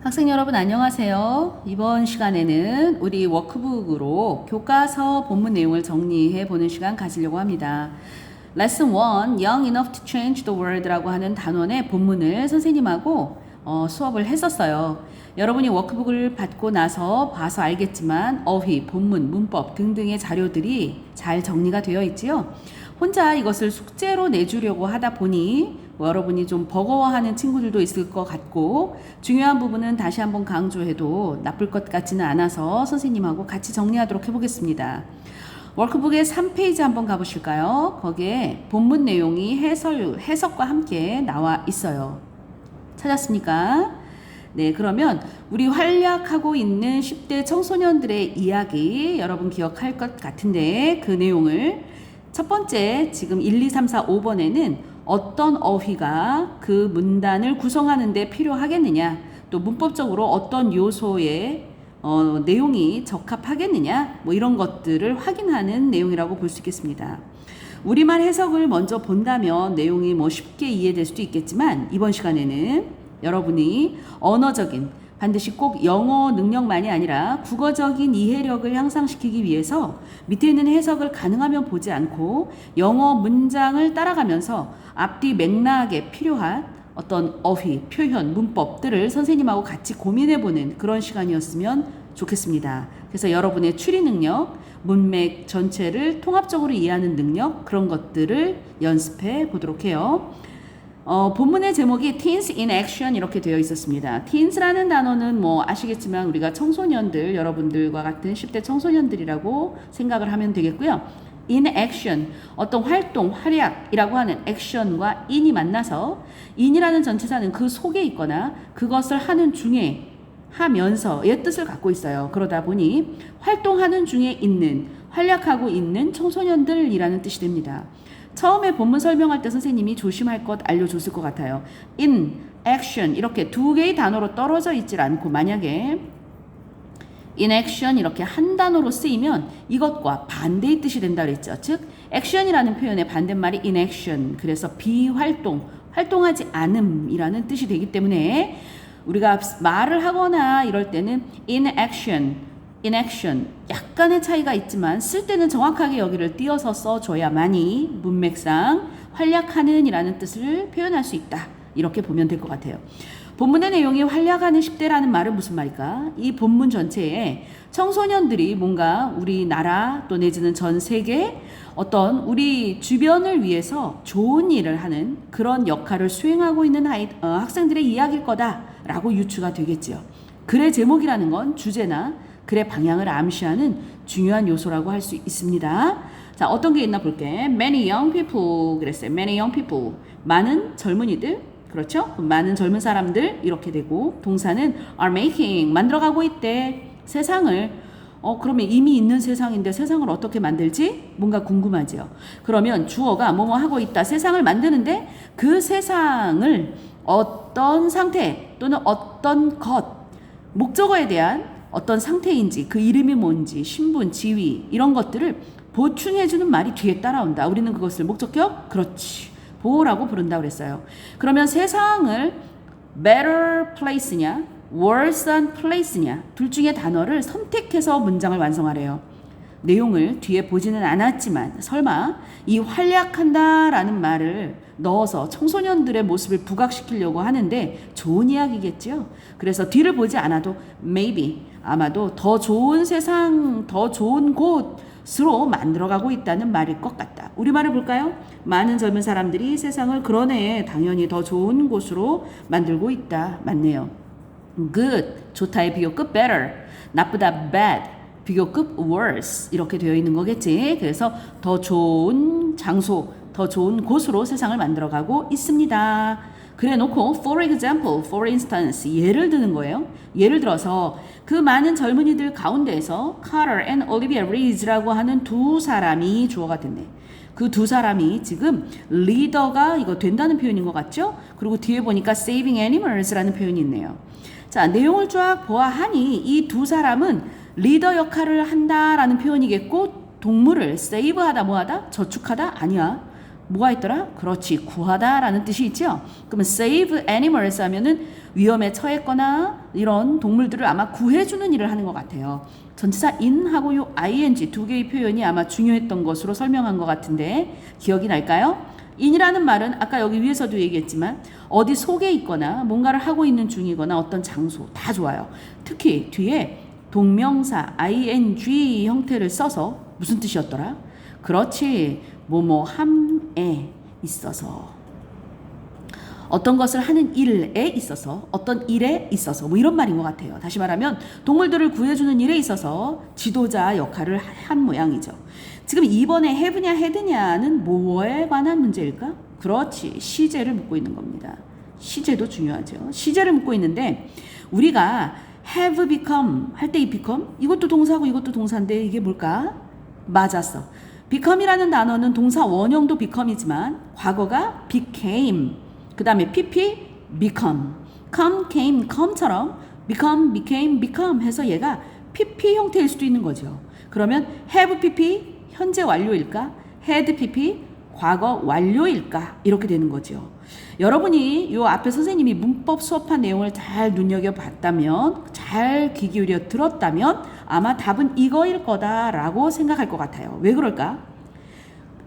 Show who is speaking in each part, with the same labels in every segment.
Speaker 1: 학생 여러분 안녕하세요. 이번 시간에는 우리 워크북으로 교과서 본문 내용을 정리해 보는 시간 가지려고 합니다. Lesson 1, Young Enough to Change the World라고 하는 단원의 본문을 선생님하고 수업을 했었어요. 여러분이 워크북을 받고 나서 봐서 알겠지만 어휘, 본문, 문법 등등의 자료들이 잘 정리가 되어 있지요. 혼자 이것을 숙제로 내주려고 하다 보니 여러분이 좀 버거워하는 친구들도 있을 것 같고 중요한 부분은 다시 한번 강조해도 나쁠 것 같지는 않아서 선생님하고 같이 정리하도록 해보겠습니다. 워크북의 3페이지 한번 가보실까요? 거기에 본문 내용이 해석과 함께 나와 있어요. 찾았습니까? 네, 그러면 우리 활약하고 있는 10대 청소년들의 이야기 여러분 기억할 것 같은데 그 내용을 첫 번째 지금 1, 2, 3, 4, 5번에는 어떤 어휘가 그 문단을 구성하는 데 필요하겠느냐, 또 문법적으로 어떤 요소의 내용이 적합하겠느냐, 뭐 이런 것들을 확인하는 내용이라고 볼 수 있겠습니다. 우리말 해석을 먼저 본다면 내용이 뭐 쉽게 이해될 수도 있겠지만 이번 시간에는 여러분이 언어적인 반드시 꼭 영어 능력만이 아니라 국어적인 이해력을 향상시키기 위해서 밑에 있는 해석을 가능하면 보지 않고 영어 문장을 따라가면서 앞뒤 맥락에 필요한 어떤 어휘, 표현, 문법들을 선생님하고 같이 고민해보는 그런 시간이었으면 좋겠습니다. 그래서 여러분의 추리 능력, 문맥 전체를 통합적으로 이해하는 능력, 그런 것들을 연습해 보도록 해요. 본문의 제목이 Teens in Action 이렇게 되어 있었습니다. Teens라는 단어는 뭐 아시겠지만 우리가 청소년들, 여러분들과 같은 10대 청소년들이라고 생각을 하면 되겠고요. In Action, 어떤 활동, 활약이라고 하는 action과 in이 만나서 in이라는 전치사는 그 속에 있거나 그것을 하는 중에 하면서의 뜻을 갖고 있어요. 그러다 보니 활동하는 중에 있는, 활약하고 있는 청소년들이라는 뜻이 됩니다. 처음에 본문 설명할 때 선생님이 조심할 것 알려줬을 것 같아요. In, action 이렇게 두 개의 단어로 떨어져 있질 않고 만약에 in action 이렇게 한 단어로 쓰이면 이것과 반대의 뜻이 된다 그랬죠. 즉 action이라는 표현의 반대말이 inaction, 그래서 비활동, 활동하지 않음이라는 뜻이 되기 때문에 우리가 말을 하거나 이럴 때는 in action 약간의 차이가 있지만 쓸 때는 정확하게 여기를 띄어서 써줘야만이 문맥상 활약하는 이라는 뜻을 표현할 수 있다, 이렇게 보면 될 것 같아요. 본문의 내용이 활약하는 10대라는 말은 무슨 말일까? 이 본문 전체에 청소년들이 뭔가 우리나라 또 내지는 전 세계 어떤 우리 주변을 위해서 좋은 일을 하는 그런 역할을 수행하고 있는 학생들의 이야기일 거다라고 유추가 되겠지요. 글의 제목이라는 건 주제나 글의 방향을 암시하는 중요한 요소라고 할 수 있습니다. 자, 어떤 게 있나 볼게. Many young people 그랬어요. Many young people. 많은 젊은이들. 그렇죠? 많은 젊은 사람들 이렇게 되고 동사는 are making. 만들어가고 있대. 세상을. 그러면 이미 있는 세상인데 세상을 어떻게 만들지? 뭔가 궁금하죠. 그러면 주어가 뭐뭐 하고 있다. 세상을 만드는데 그 세상을 어떤 상태 또는 어떤 것, 목적어에 대한 어떤 상태인지, 그 이름이 뭔지, 신분, 지위 이런 것들을 보충해주는 말이 뒤에 따라온다. 우리는 그것을 목적격, 그렇지, 보호라고 부른다고 그랬어요. 그러면 세상을 better place냐, worse than place냐, 둘 중에 단어를 선택해서 문장을 완성하래요. 내용을 뒤에 보지는 않았지만 설마 이 활약한다라는 말을 넣어서 청소년들의 모습을 부각시키려고 하는데 좋은 이야기겠죠. 그래서 뒤를 보지 않아도 maybe 아마도 더 좋은 세상, 더 좋은 곳으로 만들어가고 있다는 말일 것 같다. 우리말을 볼까요? 많은 젊은 사람들이 세상을 그러네, 당연히 더 좋은 곳으로 만들고 있다. 맞네요. good, 좋다의 비교급 better, 나쁘다 bad, 비교급 worse 이렇게 되어 있는 거겠지. 그래서 더 좋은 장소, 더 좋은 곳으로 세상을 만들어가고 있습니다. 그래 놓고 for example, for instance 예를 드는 거예요. 예를 들어서 그 많은 젊은이들 가운데에서 Carter and Olivia Reed라고 하는 두 사람이 주어가 됐네. 그 두 사람이 지금 리더가 이거 된다는 표현인 것 같죠? 그리고 뒤에 보니까 saving animals라는 표현이 있네요. 자, 내용을 쫙 보아하니 이 두 사람은 리더 역할을 한다라는 표현이겠고 동물을 세이브하다 뭐하다? 저축하다? 아니야. 뭐가 있더라? 그렇지, 구하다라는 뜻이 있죠. 그러면 save animals 하면은 위험에 처했거나 이런 동물들을 아마 구해주는 일을 하는 것 같아요. 전치사 in하고 요 ing 두 개의 표현이 아마 중요했던 것으로 설명한 것 같은데 기억이 날까요? in이라는 말은 아까 여기 위에서도 얘기했지만 어디 속에 있거나 뭔가를 하고 있는 중이거나 어떤 장소 다 좋아요. 특히 뒤에 동명사 ing 형태를 써서 무슨 뜻이었더라? 그렇지, 뭐뭐함에 있어서, 어떤 것을 하는 일에 있어서, 어떤 일에 있어서 뭐 이런 말인 것 같아요. 다시 말하면 동물들을 구해주는 일에 있어서 지도자 역할을 한 모양이죠. 지금 이번에 have냐 had냐는 뭐에 관한 문제일까? 그렇지, 시제를 묻고 있는 겁니다. 시제도 중요하죠. 시제를 묻고 있는데 우리가 have become 할 때 이 become 이것도 동사고 이것도 동사인데 이게 뭘까? 맞았어. become이라는 단어는 동사 원형도 become이지만 과거가 became, 그 다음에 pp become, come came come처럼 become became become 해서 얘가 pp 형태일 수도 있는 거죠. 그러면 have pp 현재 완료일까? had pp 과거 완료일까? 이렇게 되는 거죠. 여러분이 요 앞에 선생님이 문법 수업한 내용을 잘 눈여겨봤다면, 잘 귀 기울여 들었다면 아마 답은 이거일 거다라고 생각할 것 같아요. 왜 그럴까?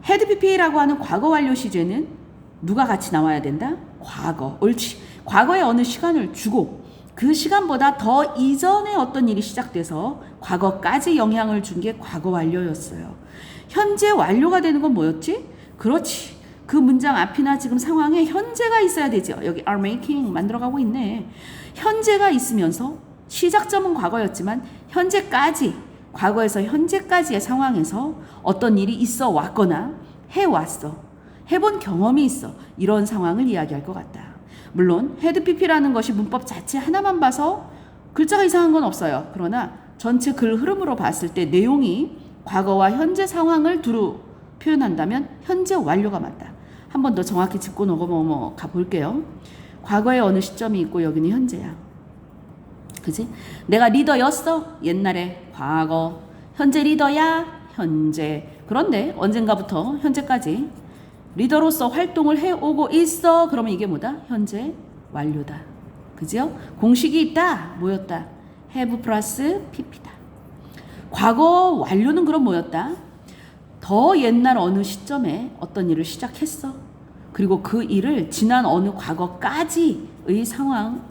Speaker 1: had pp라고 하는 과거 완료 시제는 누가 같이 나와야 된다? 과거. 옳지. 과거에 어느 시간을 주고 그 시간보다 더 이전에 어떤 일이 시작돼서 과거까지 영향을 준 게 과거 완료였어요. 현재 완료가 되는 건 뭐였지? 그렇지. 그 문장 앞이나 지금 상황에 현재가 있어야 되죠. 여기 are making 만들어가고 있네. 현재가 있으면서 시작점은 과거였지만 현재까지, 과거에서 현재까지의 상황에서 어떤 일이 있어 왔거나 해왔어, 해본 경험이 있어, 이런 상황을 이야기할 것 같다. 물론 had pp라는 것이 문법 자체 하나만 봐서 글자가 이상한 건 없어요. 그러나 전체 글 흐름으로 봤을 때 내용이 과거와 현재 상황을 두루 표현한다면 현재 완료가 맞다. 한 번 더 정확히 짚고 넘어가 볼게요. 과거에 어느 시점이 있고 여기는 현재야. 그지? 내가 리더였어. 옛날에 과거. 현재 리더야. 현재. 그런데 언젠가부터 현재까지 리더로서 활동을 해오고 있어. 그러면 이게 뭐다? 현재 완료다. 그죠? 공식이 있다. 뭐였다? have 플러스 pp다. 과거 완료는 그럼 뭐였다? 더 옛날 어느 시점에 어떤 일을 시작했어. 그리고 그 일을 지난 어느 과거까지의 상황,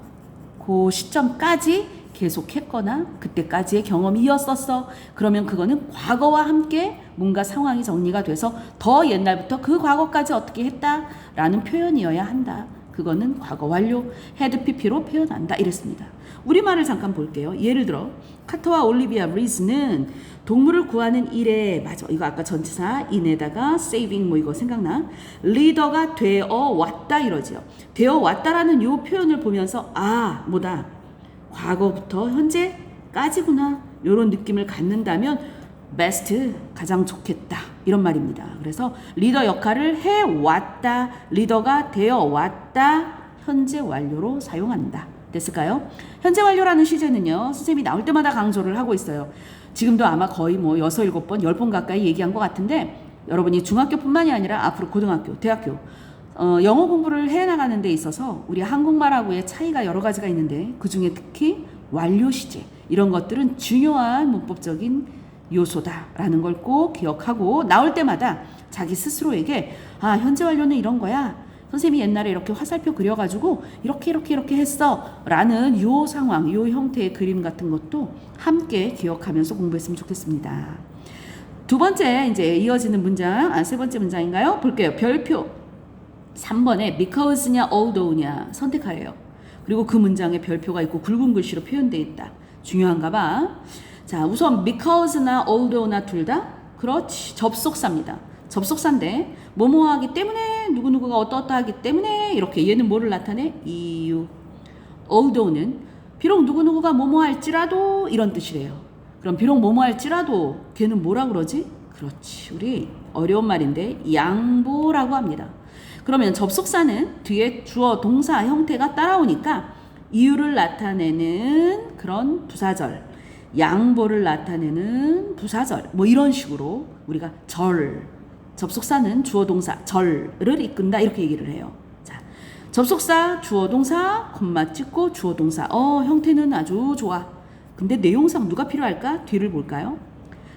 Speaker 1: 그 시점까지 계속했거나 그때까지의 경험이 이었었어. 그러면 그거는 과거와 함께 뭔가 상황이 정리가 돼서 더 옛날부터 그 과거까지 어떻게 했다라는 표현이어야 한다. 그거는 과거 완료, had pp로 표현한다. 이랬습니다. 우리말을 잠깐 볼게요. 예를 들어 카터와 올리비아 리즈는 동물을 구하는 일에, 맞아, 이거 아까 전치사 in에다가 saving 뭐 이거 생각나? 리더가 되어 왔다 이러지요. 되어 왔다라는 요 표현을 보면서 아, 뭐다, 과거부터 현재까지구나, 요런 느낌을 갖는다면 best, 가장 좋겠다, 이런 말입니다. 그래서 리더 역할을 해왔다, 리더가 되어 왔다, 현재 완료로 사용한다. 됐을까요? 현재 완료라는 시제는요, 선생님이 나올 때마다 강조를 하고 있어요. 지금도 아마 거의 뭐 6, 7번, 10번 가까이 얘기한 것 같은데, 여러분이 중학교뿐만이 아니라 앞으로 고등학교, 대학교, 영어 공부를 해나가는 데 있어서 우리 한국말하고의 차이가 여러 가지가 있는데 그 중에 특히 완료 시제, 이런 것들은 중요한 문법적인 요소다라는 걸 꼭 기억하고 나올 때마다 자기 스스로에게 아, 현재 완료는 이런 거야. 선생님이 옛날에 이렇게 화살표 그려가지고 이렇게 했어 라는 요 상황, 요 형태의 그림 같은 것도 함께 기억하면서 공부했으면 좋겠습니다. 두 번째 이제 이어지는 문장, 세 번째 문장인가요? 볼게요. 별표 3번에 because냐 although냐 선택하래요. 그리고 그 문장에 별표가 있고 굵은 글씨로 표현되어 있다. 중요한가 봐. 자, 우선 because나 although나 둘 다 그렇지, 접속사입니다. 접속사인데 뭐뭐 하기 때문에, 누구누구가 어떠하기 때문에, 이렇게 얘는 뭐를 나타내? 이유. although는 비록 누구누구가 뭐뭐 할지라도 이런 뜻이래요. 그럼 비록 뭐뭐 할지라도 걔는 뭐라 그러지? 그렇지, 우리 어려운 말인데 양보라고 합니다. 그러면 접속사는 뒤에 주어 동사 형태가 따라오니까 이유를 나타내는 그런 부사절, 양보를 나타내는 부사절, 뭐 이런 식으로 우리가 절, 접속사는 주어 동사 절을 이끈다 이렇게 얘기를 해요. 자, 접속사 주어 동사 콤마 찍고 주어 동사 형태는 아주 좋아. 근데 내용상 누가 필요할까? 뒤를 볼까요?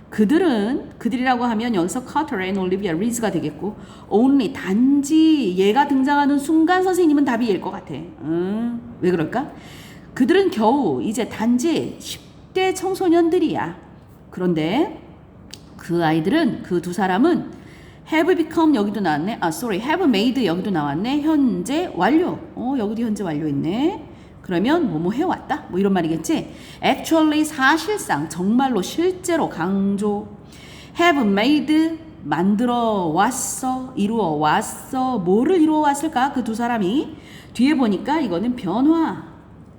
Speaker 1: 그들이라고 하면 여기서 Carter and Olivia Reeds가 되겠고 only 단지 얘가 등장하는 순간 선생님은 답이일 것 같아. 왜 그럴까? 그들은 겨우 이제 단지 10대 청소년들이야. 그런데 그 아이들은 그 두 사람은 have become 여기도 나왔네. have made 여기도 나왔네. 현재 완료. 여기도 현재 완료 있네. 그러면 뭐뭐 해왔다? 뭐 이런 말이겠지? Actually 사실상 정말로 실제로 강조 have made 만들어 왔어 이루어 왔어 뭐를 이루어 왔을까? 그 두 사람이 뒤에 보니까 이거는 변화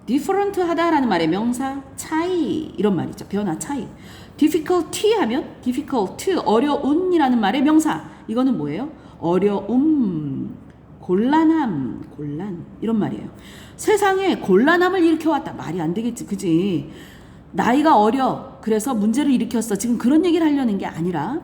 Speaker 1: different 하다라는 말의 명사 차이 이런 말이죠. 변화 차이 difficulty 하면 difficult 어려운이라는 말의 명사 이거는 뭐예요? 어려움 곤란함 곤란 이런 말이에요. 세상에 곤란함을 일으켜왔다. 말이 안 되겠지. 그지? 나이가 어려. 그래서 문제를 일으켰어. 지금 그런 얘기를 하려는 게 아니라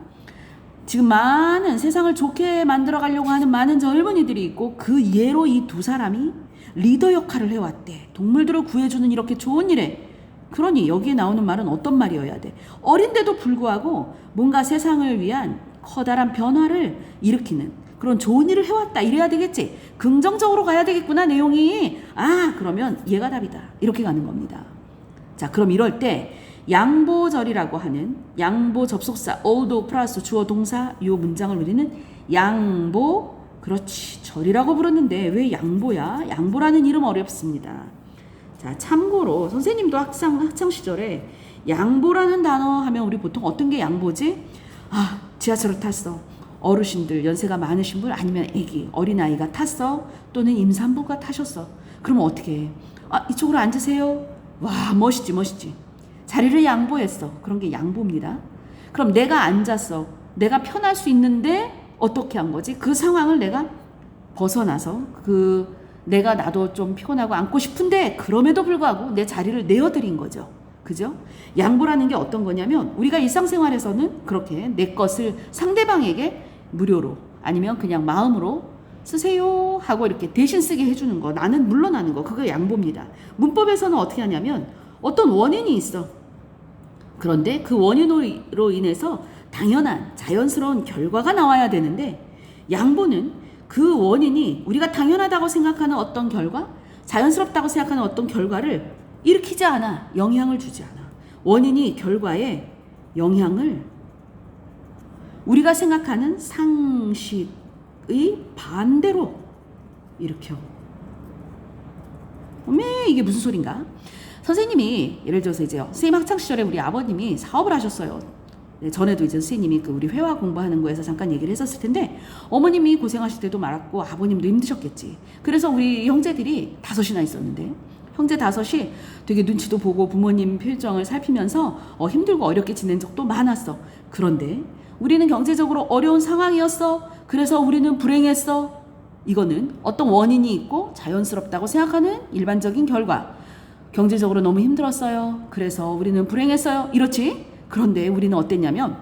Speaker 1: 지금 많은 세상을 좋게 만들어 가려고 하는 많은 젊은이들이 있고 그 예로 이 두 사람이 리더 역할을 해왔대. 동물들을 구해주는 이렇게 좋은 일에 그러니 여기에 나오는 말은 어떤 말이어야 돼? 어린데도 불구하고 뭔가 세상을 위한 커다란 변화를 일으키는 그런 좋은 일을 해왔다 이래야 되겠지. 긍정적으로 가야 되겠구나 내용이. 그러면 얘가 답이다 이렇게 가는 겁니다. 자 그럼 이럴 때 양보절이라고 하는 양보 접속사 although 플러스 주어 동사 이 문장을 우리는 양보 그렇지 절이라고 부르는데 왜 양보야? 양보라는 이름 어렵습니다. 자 참고로 선생님도 학창 시절에 양보라는 단어 하면 우리 보통 어떤 게 양보지? 지하철을 탔어. 어르신들 연세가 많으신 분 아니면 애기 어린아이가 탔어 또는 임산부가 타셨어. 그러면 어떻게 해? 이쪽으로 앉으세요. 와 멋있지 자리를 양보했어. 그런 게 양보입니다. 그럼 내가 앉았어. 내가 편할 수 있는데 어떻게 한 거지? 그 상황을 내가 벗어나서 내가 나도 좀 피곤하고 앉고 싶은데 그럼에도 불구하고 내 자리를 내어드린 거죠. 그죠? 양보라는 게 어떤 거냐면 우리가 일상생활에서는 그렇게 내 것을 상대방에게 무료로 아니면 그냥 마음으로 쓰세요 하고 이렇게 대신 쓰게 해주는 거 나는 물러나는 거 그거 양보입니다. 문법에서는 어떻게 하냐면 어떤 원인이 있어. 그런데 그 원인으로 인해서 당연한 자연스러운 결과가 나와야 되는데 양보는 그 원인이 우리가 당연하다고 생각하는 어떤 결과 자연스럽다고 생각하는 어떤 결과를 일으키지 않아. 영향을 주지 않아. 원인이 결과에 영향을 우리가 생각하는 상식의 반대로 일으켜. 이게 무슨 소린가? 선생님이 예를 들어서 이제 선생님 학창시절에 우리 아버님이 사업을 하셨어요. 전에도 이제 선생님이 우리 회화 공부하는 거에서 잠깐 얘기를 했었을 텐데 어머님이 고생하실 때도 많았고 아버님도 힘드셨겠지. 그래서 우리 형제들이 5이나 있었는데 형제 5이 되게 눈치도 보고 부모님 표정을 살피면서 힘들고 어렵게 지낸 적도 많았어. 그런데 우리는 경제적으로 어려운 상황이었어. 그래서 우리는 불행했어. 이거는 어떤 원인이 있고 자연스럽다고 생각하는 일반적인 결과. 경제적으로 너무 힘들었어요. 그래서 우리는 불행했어요. 이렇지? 그런데 우리는 어땠냐면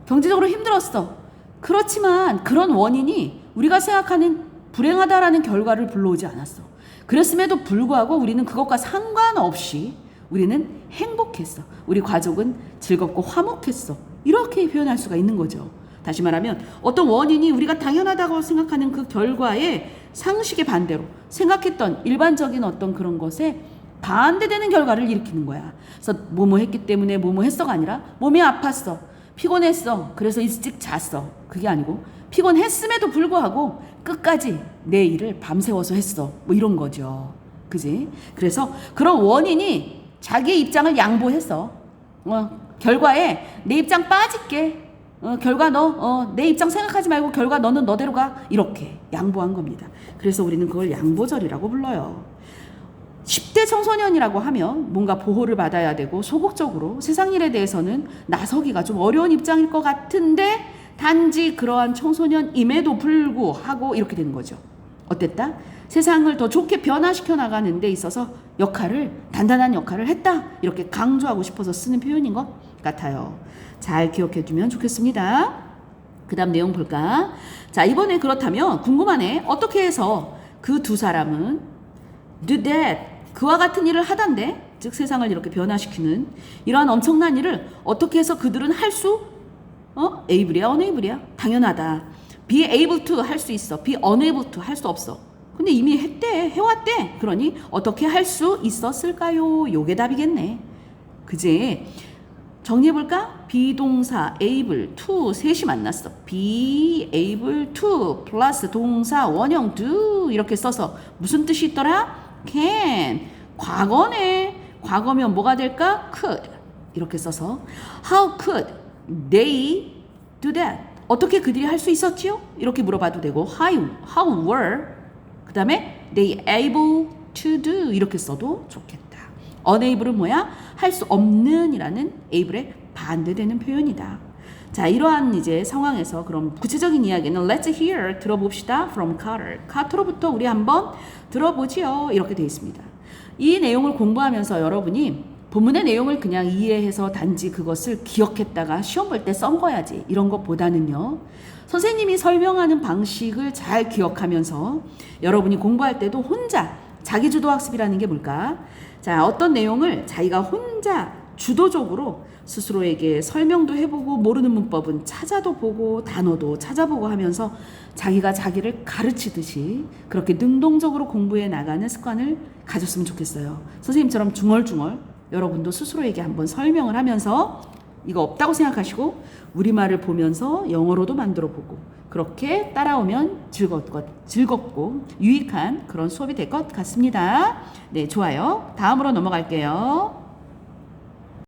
Speaker 1: 경제적으로 힘들었어. 그렇지만 그런 원인이 우리가 생각하는 불행하다라는 결과를 불러오지 않았어. 그랬음에도 불구하고 우리는 그것과 상관없이 우리는 행복했어. 우리 가족은 즐겁고 화목했어. 이렇게 표현할 수가 있는 거죠. 다시 말하면 어떤 원인이 우리가 당연하다고 생각하는 그 결과에 상식의 반대로 생각했던 일반적인 어떤 그런 것에 반대되는 결과를 일으키는 거야. 그래서 뭐뭐 했기 때문에 뭐뭐 했어가 아니라 몸이 아팠어. 피곤했어. 그래서 일찍 잤어. 그게 아니고 피곤했음에도 불구하고 끝까지 내 일을 밤새워서 했어. 뭐 이런 거죠. 그지? 그래서 그런 원인이 자기의 입장을 양보했어. 결과에 내 입장 빠질게. 결과 내 입장 생각하지 말고 결과 너는 너대로 가. 이렇게 양보한 겁니다. 그래서 우리는 그걸 양보절이라고 불러요. 10대 청소년이라고 하면 뭔가 보호를 받아야 되고 소극적으로 세상 일에 대해서는 나서기가 좀 어려운 입장일 것 같은데 단지 그러한 청소년임에도 불구하고 이렇게 되는 거죠. 어땠다? 세상을 더 좋게 변화시켜 나가는 데 있어서 단단한 역할을 했다. 이렇게 강조하고 싶어서 쓰는 표현인 것 같아요. 잘 기억해 두면 좋겠습니다. 그 다음 내용 볼까? 자, 이번에 그렇다면 궁금하네. 어떻게 해서 그 두 사람은 do that, 그와 같은 일을 하던데, 즉 세상을 이렇게 변화시키는 이러한 엄청난 일을 어떻게 해서 그들은 할 수, able이야, unable이야? 당연하다. be able to 할 수 있어. be unable to 할 수 없어. 근데 이미 했대, 해왔대. 그러니 어떻게 할 수 있었을까요? 요게 답이겠네. 그지? 정리해볼까? 비동사 able to 셋이 만났어. be able to 플러스 동사 원형 do 이렇게 써서 무슨 뜻이 있더라? can. 과거네. 과거면 뭐가 될까? could. 이렇게 써서 how could they do that? 어떻게 그들이 할 수 있었지요? 이렇게 물어봐도 되고 how were 그 다음에 they able to do 이렇게 써도 좋겠다. unable은 뭐야? 할 수 없는 이라는 able의 반대되는 표현이다. 자, 이러한 이제 상황에서 그럼 구체적인 이야기는 let's hear 들어봅시다 from Carter. 카터로부터 우리 한번 들어보지요. 이렇게 되어 있습니다. 이 내용을 공부하면서 여러분이 본문의 내용을 그냥 이해해서 단지 그것을 기억했다가 시험 볼 때 썬 거야지 이런 것보다는요. 선생님이 설명하는 방식을 잘 기억하면서 여러분이 공부할 때도 혼자 자기주도 학습이라는 게 뭘까? 자, 어떤 내용을 자기가 혼자 주도적으로 스스로에게 설명도 해보고 모르는 문법은 찾아도 보고 단어도 찾아보고 하면서 자기가 자기를 가르치듯이 그렇게 능동적으로 공부해 나가는 습관을 가졌으면 좋겠어요. 선생님처럼 중얼중얼 여러분도 스스로에게 한번 설명을 하면서 이거 없다고 생각하시고 우리말을 보면서 영어로도 만들어 보고 그렇게 따라오면 즐겁고 유익한 그런 수업이 될 것 같습니다. 네, 좋아요. 다음으로 넘어갈게요.